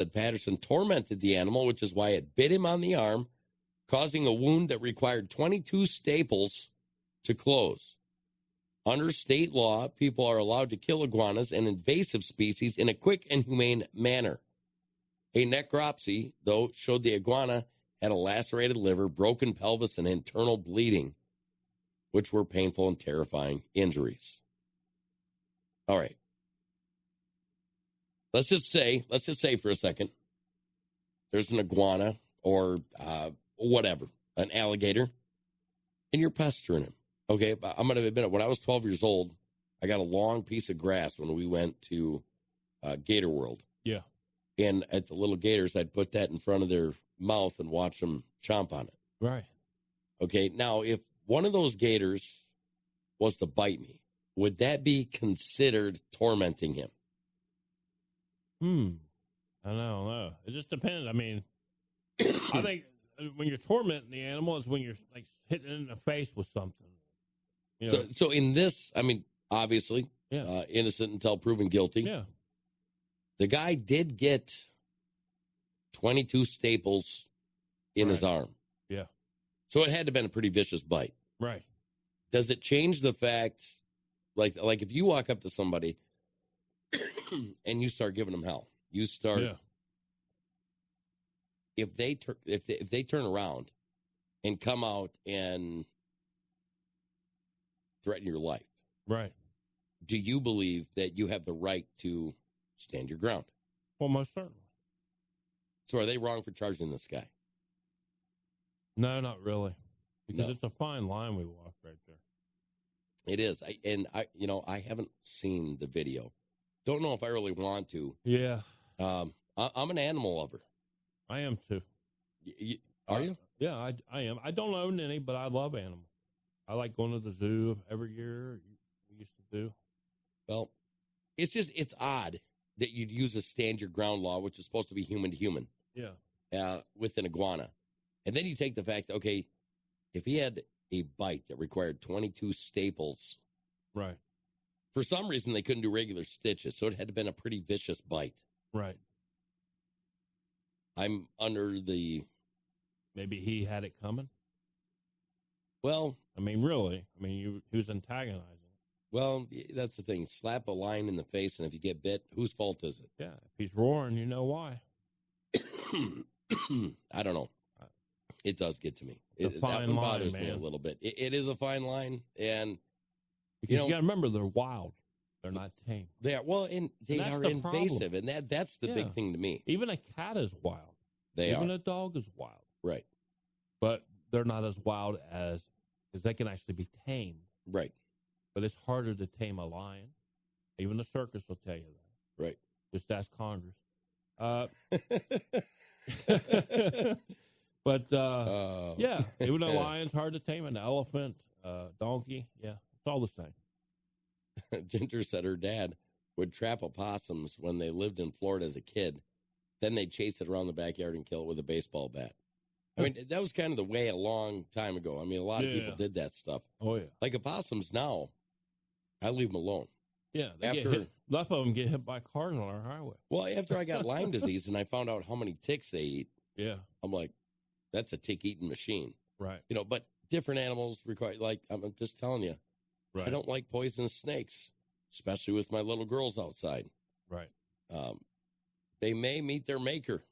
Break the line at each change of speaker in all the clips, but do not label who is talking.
that Patterson tormented the animal, which is why it bit him on the arm, causing a wound that required 22 staples to close. Under state law, people are allowed to kill iguanas, an invasive species, in a quick and humane manner. A necropsy, though, showed the iguana had a lacerated liver, broken pelvis, and internal bleeding, which were painful and terrifying injuries. All right. Let's just say for a second, there's an iguana or whatever, an alligator, and you're pestering him. Okay, I'm going to admit it. When I was 12 years old, I got a long piece of grass when we went to Gator World.
Yeah.
And at the little gators, I'd put that in front of their mouth and watch them chomp on it.
Right.
Okay, now if one of those gators was to bite me, would that be considered tormenting him?
I don't know. It just depends. I mean, I think when you're tormenting the animal is when you're like hitting it in the face with something. You know?
So in this, I mean, obviously, innocent until proven guilty.
Yeah.
The guy did get 22 staples in his arm.
Yeah.
So it had to have been a pretty vicious bite.
Right.
Does it change the fact, like if you walk up to somebody and you start giving them hell, you start, if they turn around and come out and threaten your life,
right?
Do you believe that you have the right to stand your ground?
Well, most certainly.
So are they wrong for charging this guy?
No, not really. Because it's a fine line we walk right there.
It is. I haven't seen the video. Don't know if I really want to.
Yeah.
I'm an animal lover.
I am too.
Are you?
Yeah, I am. I don't own any, but I love animals. I like going to the zoo every year. We used to do.
Well, it's odd that you'd use a stand your ground law, which is supposed to be human to human.
Yeah.
With an iguana. And then you take the fact, okay, if he had a bite that required 22 staples.
Right.
For some reason, they couldn't do regular stitches, so it had to have been a pretty vicious bite.
Right.
I'm under the...
Maybe he had it coming?
Well...
I mean, really. I mean, he was antagonizing.
Well, that's the thing. Slap a lion in the face, and if you get bit, whose fault is it?
Yeah, if he's roaring, you know why.
I don't know. It does get to me. That one bothers me a little bit. It is a fine line, and
because you got to remember they're wild. They're not tame.
They are and they are invasive, and that's the big thing to me.
Even a cat is wild. Even a dog is wild.
Right.
But they're not as wild as because they can actually be tamed.
Right.
But it's harder to tame a lion. Even the circus will tell you that.
Right.
Just ask Congress. But yeah, even a lion's hard to tame. An elephant, donkey, it's all the same.
Ginger said her dad would trap opossums when they lived in Florida as a kid. Then they'd chase it around the backyard and kill it with a baseball bat. I mean, that was kind of the way a long time ago. I mean, a lot of people did that stuff.
Oh, yeah.
Like opossums now, I leave them alone.
Yeah, enough of them get hit by cars on our highway.
Well, after I got Lyme disease and I found out how many ticks they eat, I'm like, that's a tick-eating machine.
Right.
You know, but different animals require, like, I'm just telling you,
right.
I don't like poisonous snakes, especially with my little girls outside.
Right.
They may meet their maker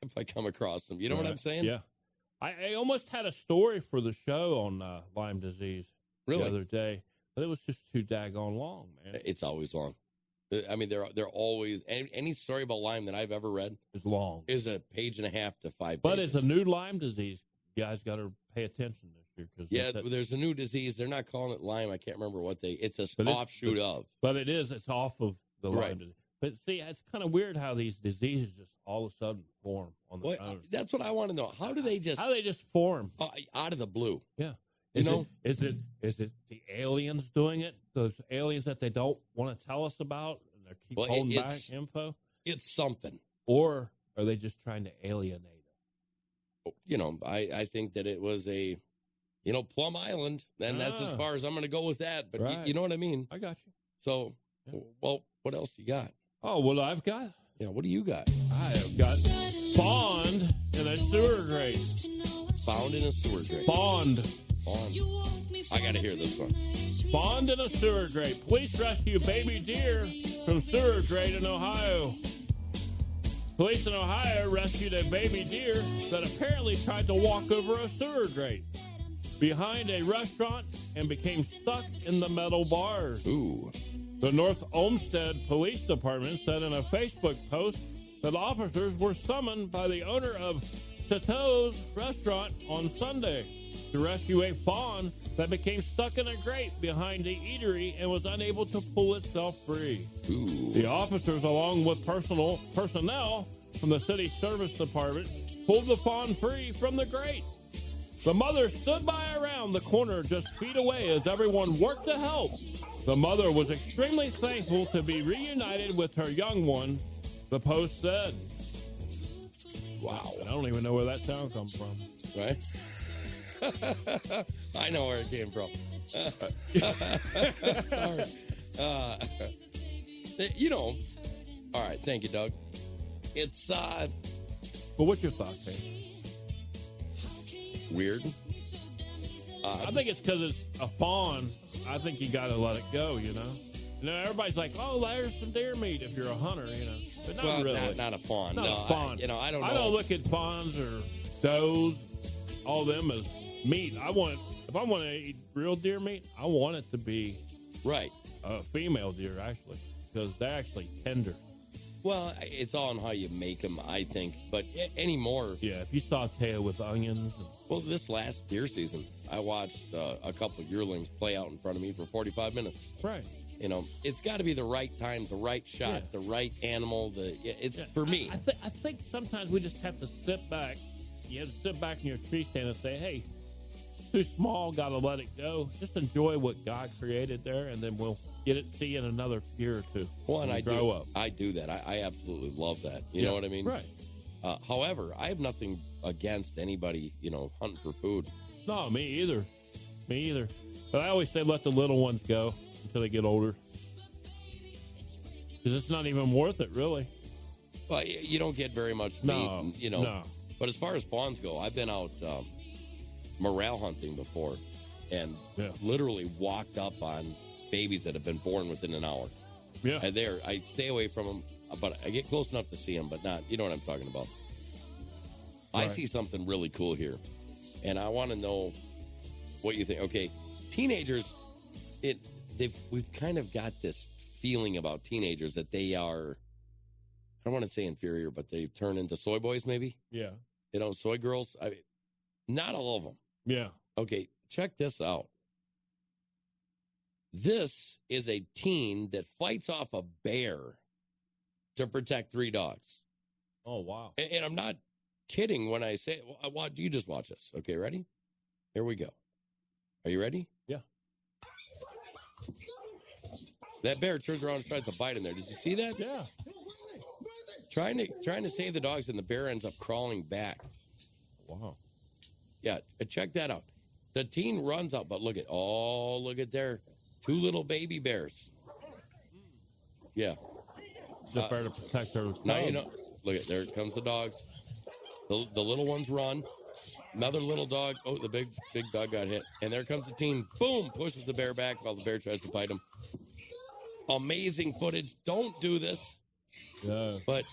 if I come across them. You know what I'm saying?
Yeah. I almost had a story for the show on Lyme disease the other day, but it was just too daggone long, man.
It's always long. I mean, they're always any story about Lyme that I've ever read
is long.
Is a page and a half to 5 pages.
But it's a new Lyme disease. You guys got to pay attention this year
because there's a new disease. They're not calling it Lyme. I can't remember what it's an offshoot of.
But it is. It's off of the Lyme disease. But see, it's kind of weird how these diseases just all of a sudden form on the own.
That's what I want to know. How do they just
form
out of the blue?
Yeah.
Is
it the aliens doing it? Those aliens that they don't want to tell us about and they keep holding back info?
It's something.
Or are they just trying to alienate us?
You know, I think that it was a, Plum Island, and that's as far as I'm going to go with that. But you know what I mean?
I got you.
So, well, what else you got?
Oh, what I've got?
Yeah, what do you got?
I have got Bond in a sewer grate.
Found in a sewer grate.
Bond.
I got to hear this one.
Bond in a sewer grate. Police rescue baby deer from sewer grate in Ohio. Police in Ohio rescued a baby deer that apparently tried to walk over a sewer grate behind a restaurant and became stuck in the metal bars.
Ooh.
The North Olmsted Police Department said in a Facebook post that officers were summoned by the owner of Sato's restaurant on Sunday to rescue a fawn that became stuck in a grate behind a eatery and was unable to pull itself free.
Ooh.
The officers, along with personnel from the city service department, pulled the fawn free from the grate. The mother stood by around the corner just feet away as everyone worked to help. The mother was extremely thankful to be reunited with her young one, the Post said.
Wow.
I don't even know where that sound comes from.
Right? I know where it came from. Sorry. All right. Thank you, Doug. It's
But what's your thoughts, Hank?
weird.
I think it's because it's a fawn. I think you got to let it go, you know? Everybody's like, oh, there's some deer meat if you're a hunter, But not really.
Not a fawn.
Not
no,
a fawn.
I don't know.
I don't look at fawns or does, all them as meat. If I want to eat real deer meat, I want it to be
right.
A female deer, actually, because they're actually tender.
Well, it's all on how you make them, I think. But anymore.
Yeah, if you saute it with onions.
Well, this last deer season, I watched a couple of yearlings play out in front of me for 45 minutes.
Right.
It's got to be the right time, the right shot, the right animal. For me.
I think sometimes we just have to sit back. You have to sit back in your tree stand and say, hey, too small, got to let it go. Just enjoy what God created there, and then we'll see in another year or two.
Well, and I
grow up.
I do that. I absolutely love that. You know what I mean?
Right.
However, I have nothing against anybody, hunting for food.
No, me either. But I always say let the little ones go until they get older. Because it's not even worth it, really.
Well, you don't get very much meat,
No.
But as far as fawns go, I've been out morel hunting before and literally walked up on babies that have been born within an hour.
Yeah.
And I stay away from them, but I get close enough to see them, but not, you know what I'm talking about. Right. I see something really cool here, and I want to know what you think. Okay, teenagers, we've kind of got this feeling about teenagers that they are, I don't want to say inferior, but they turn into soy boys maybe.
Yeah.
Soy girls. Not all of them.
Yeah.
Okay, check this out. This is a teen that fights off a bear to protect 3 dogs.
Oh, wow.
And I'm not kidding when I say, you just watch this. Okay, ready? Here we go. Are you ready?
Yeah.
That bear turns around and tries to bite him there. Did you see that?
Yeah.
Trying to save the dogs, and the bear ends up crawling back.
Wow.
Yeah, check that out. The teen runs out, but look at there. 2 little baby bears. Yeah.
Just bear to protect her.
Now there comes the dogs. The little ones run. Another little dog. Oh, the big dog got hit. And there comes the teen. Boom! Pushes the bear back while the bear tries to bite him. Amazing footage. Don't do this.
Yeah.
But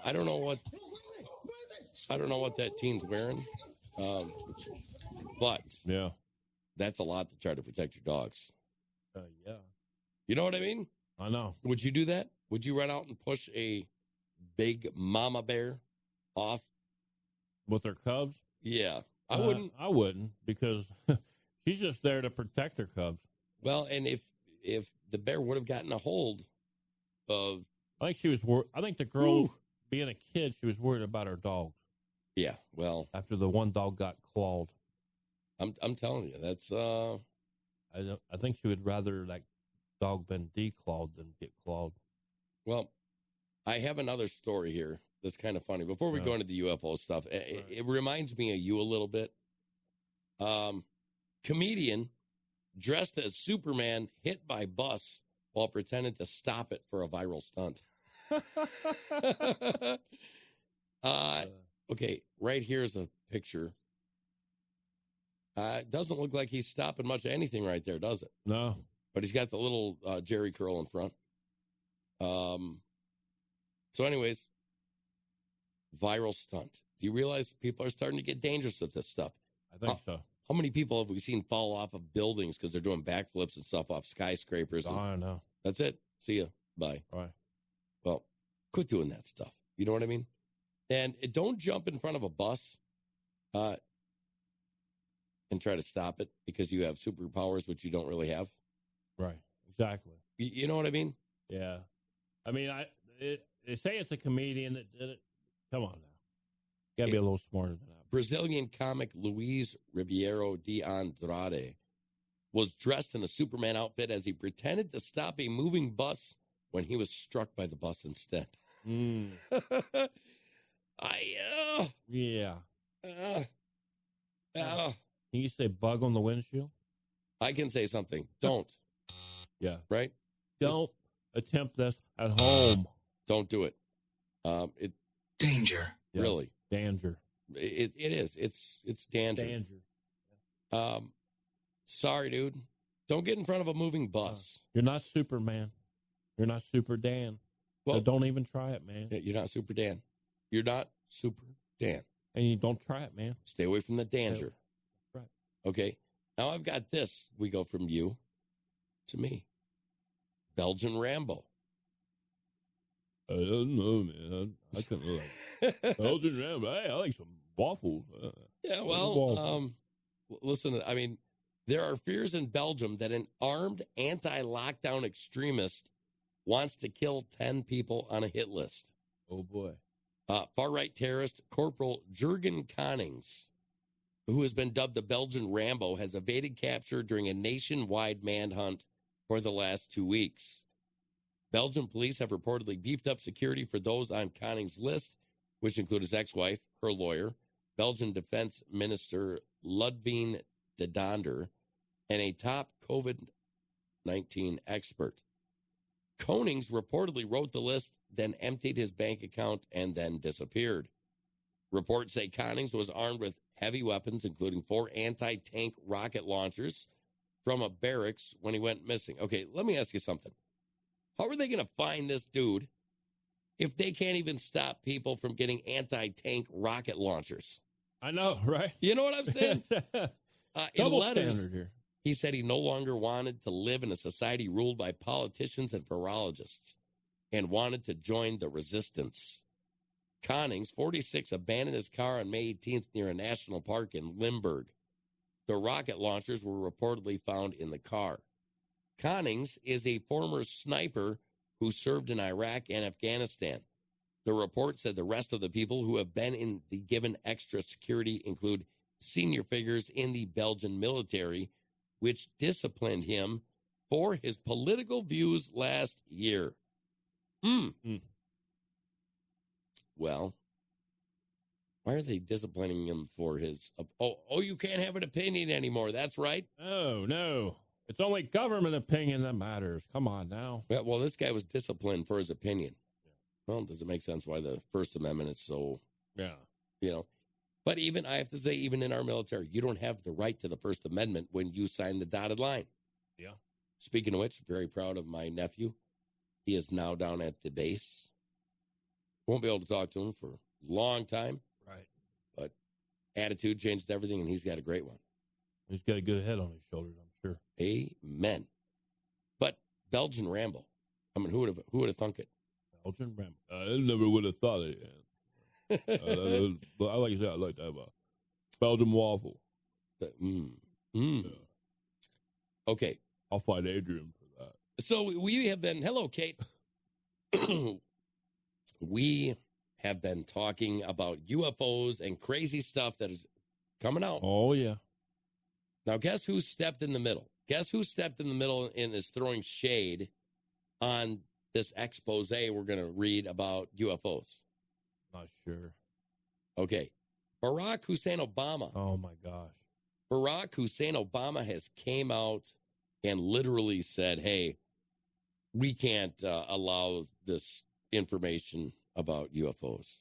I don't know what that teen's wearing. But
yeah,
that's a lot to try to protect your dogs.
Yeah.
You know what I mean?
I know.
Would you do that? Would you run out and push a big mama bear off
with her cubs?
Yeah, I wouldn't.
I wouldn't, because she's just there to protect her cubs.
Well, and if the bear would have gotten a hold of,
I think she was worried. I think the girl, being a kid, she was worried about her dogs.
Yeah, well,
after the one dog got clawed,
I'm telling you, that's
I think she would rather that dog been declawed than get clawed.
Well, I have another story here that's kind of funny. Before we go into the UFO stuff, it reminds me of you a little bit. Comedian dressed as Superman hit by bus while pretending to stop it for a viral stunt. Okay, right here's a picture. It doesn't look like he's stopping much of anything right there, does it?
No.
But he's got the little Jerry curl in front. So anyways, viral stunt. Do you realize people are starting to get dangerous with this stuff?
I think so.
How many people have we seen fall off of buildings because they're doing backflips and stuff off skyscrapers?
I don't know.
That's it. See ya. Bye.
All right.
Well, quit doing that stuff. You know what I mean? And don't jump in front of a bus and try to stop it because you have superpowers, which you don't really have.
Right. Exactly.
You know what I mean?
Yeah. I mean, they say it's a comedian that did it. Come on now. You got to be a little smarter than that.
Brazilian comic Luiz Ribeiro de Andrade was dressed in a Superman outfit as he pretended to stop a moving bus when he was struck by the bus instead.
Yeah. Can you say bug on the windshield?
I can say something. Don't.
Yeah.
Right?
Don't attempt this at home.
Don't do it.
Danger.
Yeah.
Really.
Danger.
It is. It's danger.
Danger.
Sorry, dude. Don't get in front of a moving bus.
You're not Superman. You're not Super Dan.
Well,
so don't even try it, man.
You're not Super Dan. You're not Super Dan.
And you don't try it, man.
Stay away from the danger.
Right.
Okay. Now I've got this. We go from you to me. Belgian Rambo.
I don't know, man. I couldn't like Belgian Rambo. Hey, I like some waffles.
Yeah, well, listen, I mean, there are fears in Belgium that an armed anti-lockdown extremist wants to kill 10 people on a hit list.
Oh, boy.
Far-right terrorist Corporal Jurgen Konings, who has been dubbed the Belgian Rambo, has evaded capture during a nationwide manhunt for the last 2 weeks. Belgian police have reportedly beefed up security for those on Konings' list, which include his ex-wife, her lawyer, Belgian Defense Minister Ludwien de Donder, and a top COVID-19 expert. Konings reportedly wrote the list, then emptied his bank account, and then disappeared. Reports say Konings was armed with heavy weapons, including 4 anti-tank rocket launchers from a barracks when he went missing. Okay, let me ask you something. How are they going to find this dude if they can't even stop people from getting anti-tank rocket launchers?
I know, right?
You know what I'm saying? In
Double
letters,
standard here.
he said he no longer wanted to live in a society ruled by politicians and virologists and wanted to join the resistance. Konings, 46, abandoned his car on May 18th near a national park in Limburg. The rocket launchers were reportedly found in the car. Konings is a former sniper who served in Iraq and Afghanistan. The report said the rest of the people who have been in the given extra security include senior figures in the Belgian military, which disciplined him for his political views last year. Well, why are they disciplining him for his... you can't have an opinion anymore. That's right.
Oh, no. It's only government opinion that matters. Come on now.
Yeah, well, this guy was disciplined for his opinion. Well, does it make sense why the First Amendment is so...
Yeah.
You know, but even, I have to say, even in our military, you don't have the right to the First Amendment when you sign the dotted line.
Yeah.
Speaking of which, very proud of my nephew. He is now down at the base. Won't be able to talk to him for a long time.
Right.
But attitude changed everything, and he's got a great one.
He's got a good head on his shoulders, I'm sure.
Amen. But Belgian Rambo. I mean, who would have thunk it?
Belgian Rambo. I never would have thought it. But I like that. I like that about Belgian waffle.
Yeah. Okay.
I'll fight Adrian for that.
So we have been, hello, Kate. We have been talking about UFOs and crazy stuff that is coming out.
Oh, yeah.
Now, guess who stepped in the middle? Guess who stepped in the middle and is throwing shade on this expose we're going to read about UFOs?
Not sure.
Okay. Barack Hussein Obama.
Oh, my gosh.
Barack Hussein Obama has came out and literally said, hey, we can't allow this information about UFOs.